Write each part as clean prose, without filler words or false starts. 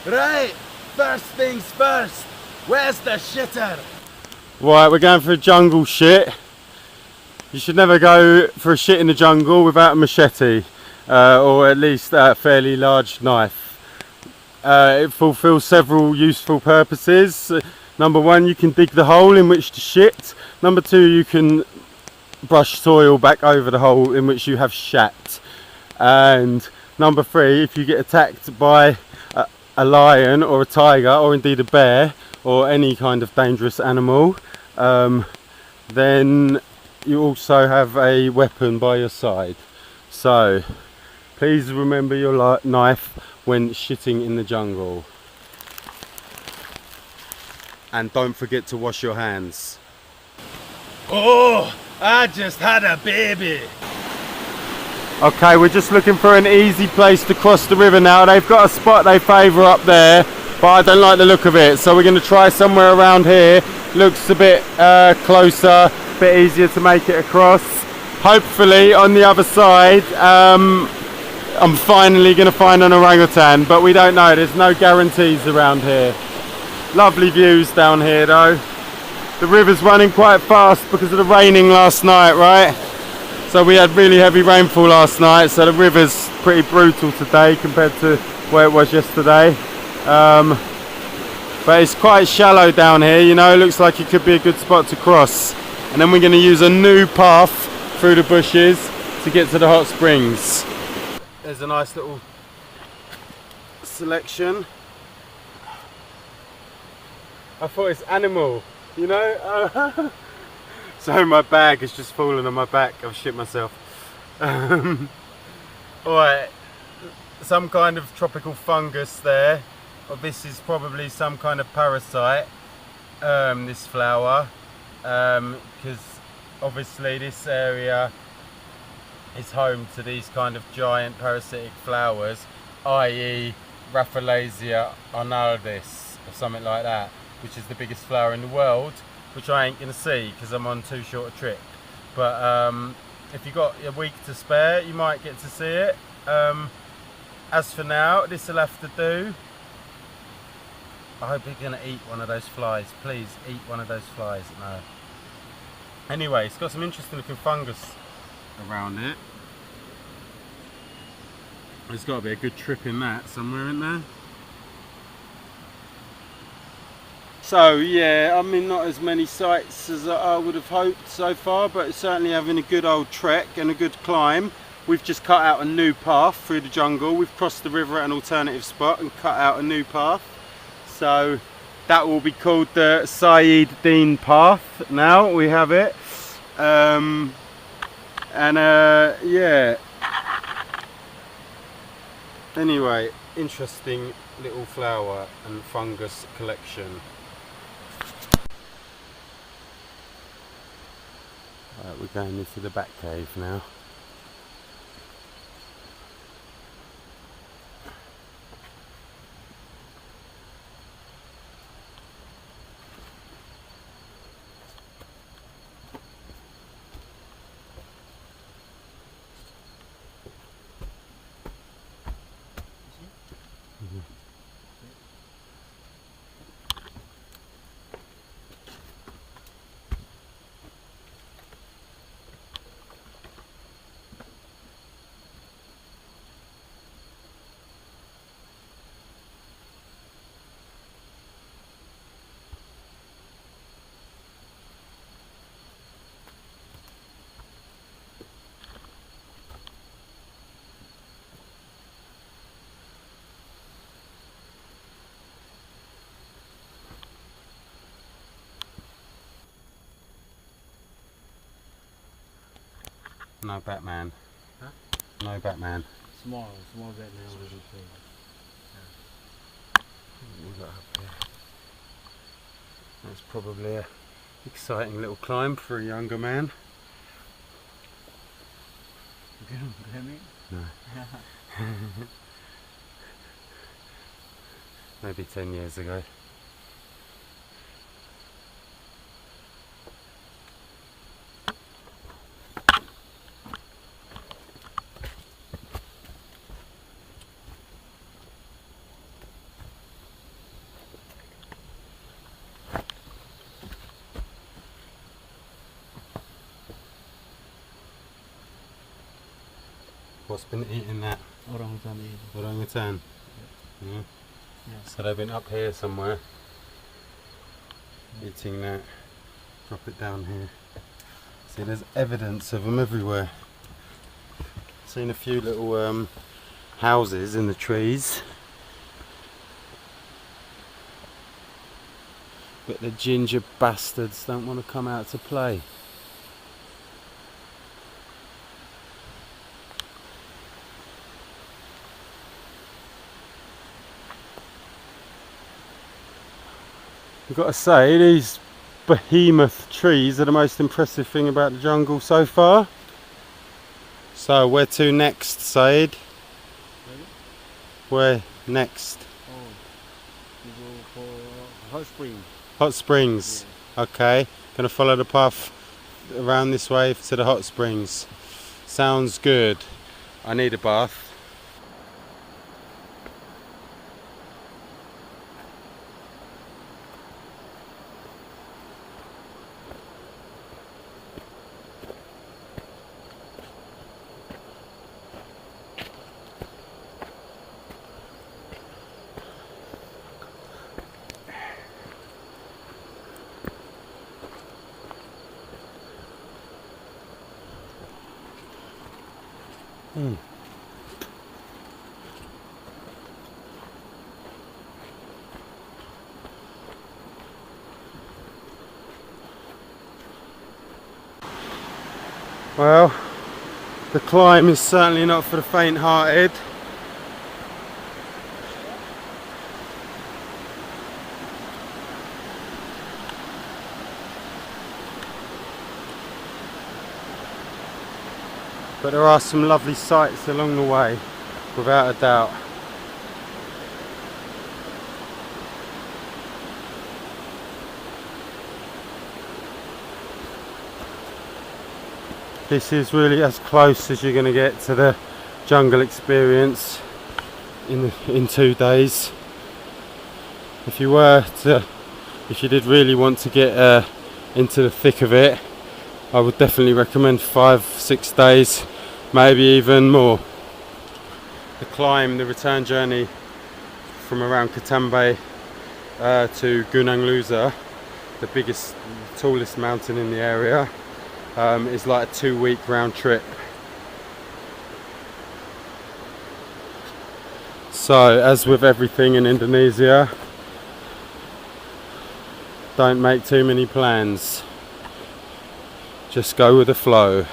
Right, first things first. Where's the shitter? Right, we're going for a jungle shit. You should never go for a shit in the jungle without a machete, or at least a fairly large knife. It fulfills several useful purposes. Number one, you can dig the hole in which to shit. Number two, you can brush soil back over the hole in which you have shat. And number three, if you get attacked by a lion or a tiger or indeed a bear or any kind of dangerous animal, then you also have a weapon by your side. So please remember your knife when shitting in the jungle, and don't forget to wash your hands. Oh, I just had a baby. Okay, we're just looking for an easy place to cross the river now. They've got a spot they favour up there, but I don't like the look of it, so we're going to try somewhere around here. Looks a bit closer, a bit easier to make it across. Hopefully on the other side I'm finally going to find an orangutan, but we don't know. There's no guarantees around here. Lovely views down here though. The river's running quite fast because of the raining last night, right? So we had really heavy rainfall last night, so the river's pretty brutal today compared to where it was yesterday. But it's quite shallow down here, you know. It looks like it could be a good spot to cross. And then we're going to use a new path through the bushes to get to the hot springs. There's a nice little selection. I thought it's animal, you know. So my bag has just fallen on my back. I've shit myself. Alright, some kind of tropical fungus there. Well, this is probably some kind of parasite, this flower, because obviously this area is home to these kind of giant parasitic flowers, i.e. Rafflesia arnaldis or something like that, which is the biggest flower in the world, which I ain't gonna see because I'm on too short a trip. But if you got a week to spare, you might get to see it. As for now, this will have to do. I hope you're gonna eat one of those flies. Please eat one of those flies. No. Anyway, it's got some interesting looking fungus around it. There's got to be a good trip in that somewhere in there. So yeah, I mean, not as many sights as I would have hoped so far, but certainly having a good old trek and a good climb. We've just cut out a new path through the jungle. We've crossed the river at an alternative spot and cut out a new path. So that will be called the Saeed Deen Path. Now we have it. Yeah. Anyway, interesting little flower and fungus collection. Right, we're going into the back cave now. No Batman. Huh? No Batman. Small Batman will be cool. We got up here. That's probably a exciting little climb for a younger man. No. Maybe 10 years ago. What's been eating that? Orangutan eat. Orangutan. Yeah. Yeah. So they've been up here somewhere eating that. Drop it down here. See, there's evidence of them everywhere. Seen a few little houses in the trees. But the ginger bastards don't want to come out to play. I've got to say, these behemoth trees are the most impressive thing about the jungle so far. So where to next, Said? Where next? Oh, you go for hot spring. Hot springs. Yeah. Okay, gonna follow the path around this way to the hot springs. Sounds good. I need a bath. Well, the climb is certainly not for the faint-hearted. But there are some lovely sights along the way, without a doubt. This is really as close as you're going to get to the jungle experience in 2 days. If you did really want to get into the thick of it, I would definitely recommend 5-6 days, maybe even more. The return journey from around Katambe to Gunung Leuser, the biggest, tallest mountain in the area, is like a 2-week round trip. So, as with everything in Indonesia, don't make too many plans. Just go with the flow.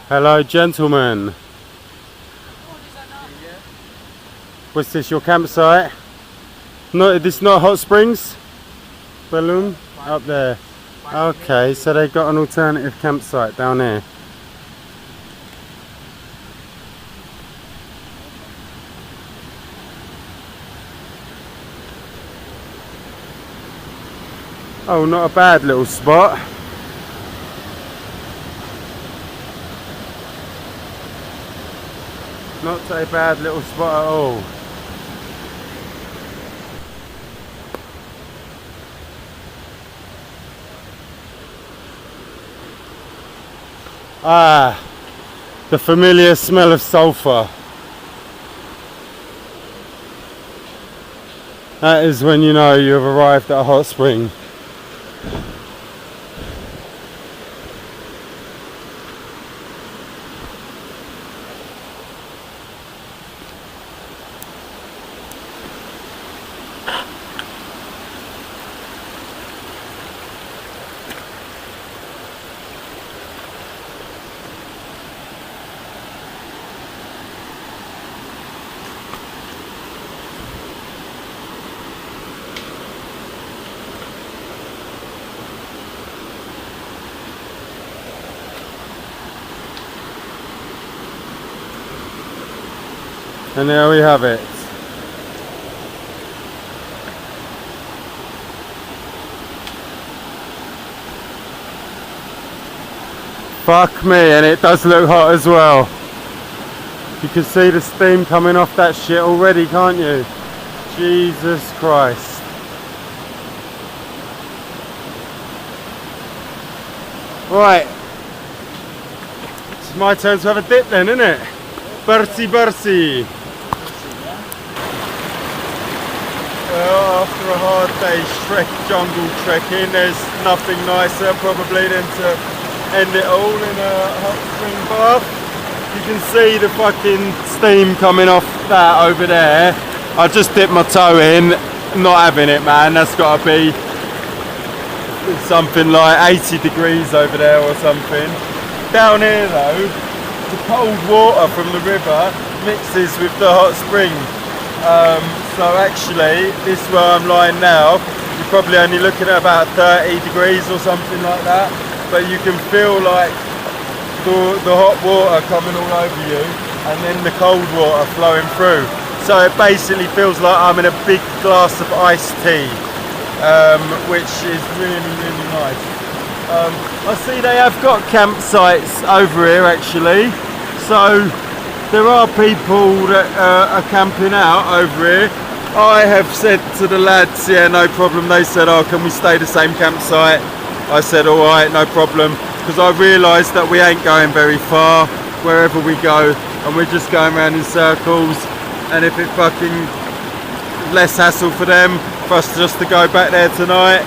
Hello, gentlemen. What's this, your campsite? No, this is not hot springs? Balloon? Up there. Okay, so they've got an alternative campsite down here. Oh, not a bad little spot. Not a bad little spot at all. Ah, the familiar smell of sulphur. That is when you know you have arrived at a hot spring. And there we have it. Fuck me, and it does look hot as well. You can see the steam coming off that shit already, can't you? Jesus Christ. Right. It's my turn to have a dip then, isn't it? Bursi bursi. Well, after a hard day's jungle trekking, there's nothing nicer probably than to end it all in a hot spring bath. You can see the fucking steam coming off that over there. I just dipped my toe in, not having it, man. That's got to be something like 80 degrees over there or something. Down here though, the cold water from the river mixes with the hot spring. So actually, this is where I'm lying now. You're probably only looking at about 30 degrees or something like that. But you can feel like the hot water coming all over you and then the cold water flowing through. So it basically feels like I'm in a big glass of iced tea, which is really, really nice. I see they have got campsites over here actually, so there are people that are camping out over here. I have said to the lads, yeah, no problem. They said, oh, can we stay the same campsite? I said, all right, no problem, because I realised that we ain't going very far wherever we go, and we're just going around in circles. And if it fucking less hassle for them, for us just to go back there tonight.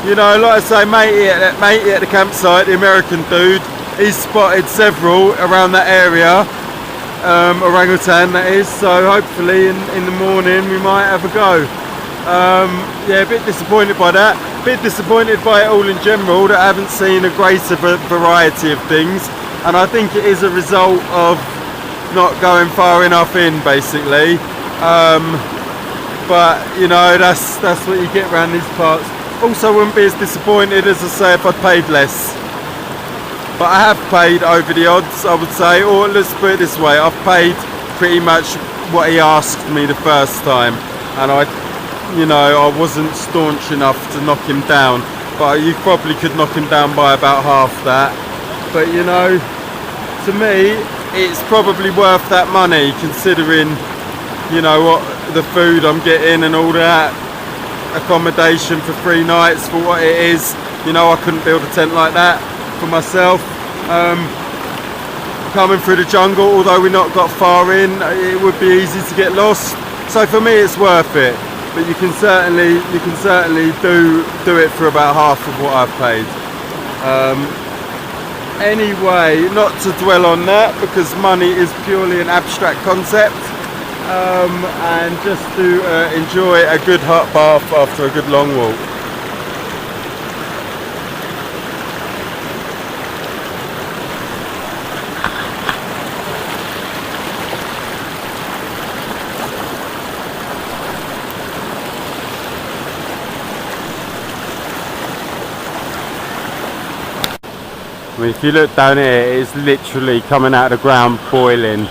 You know, like I say, matey at the campsite, the American dude, he's spotted several around that area, orangutan that is, so hopefully in the morning we might have a go. Yeah, a bit disappointed by that, a bit disappointed by it all in general, that I haven't seen a greater variety of things, and I think it is a result of not going far enough in, basically. But you know, that's what you get around these parts. Also wouldn't be as disappointed as I say if I'd paid less, but I have paid over the odds, I would say. Or let's put it this way, I've paid pretty much what he asked me the first time, and I wasn't staunch enough to knock him down, but you probably could knock him down by about half that. But you know, to me it's probably worth that money, considering, you know, what the food I'm getting and all that, accommodation for 3 nights for what it is. You know, I couldn't build a tent like that for myself. Coming through the jungle, although we've not got far in, it would be easy to get lost. So for me, it's worth it. But you can certainly do it for about half of what I've paid. Anyway, not to dwell on that, because money is purely an abstract concept, and just to enjoy a good hot bath after a good long walk. I mean, if you look down here, it's literally coming out of the ground boiling.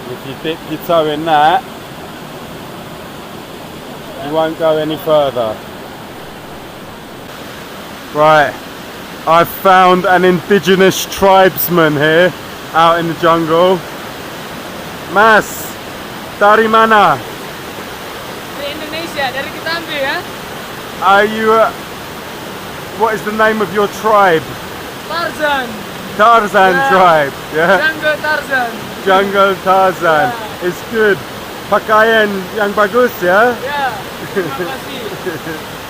If you dip your toe in that, you won't go any further. Right, I've found an indigenous tribesman here, out in the jungle. Mas, dari mana? Dari Indonesia, dari kita ambil ya. Are you, what is the name of your tribe? Tarzan. Tarzan Yeah. tribe, yeah? Jungle Tarzan. Jungle Tarzan, Yeah. it's good. Pakaian yang bagus ya? Ya, terima kasih.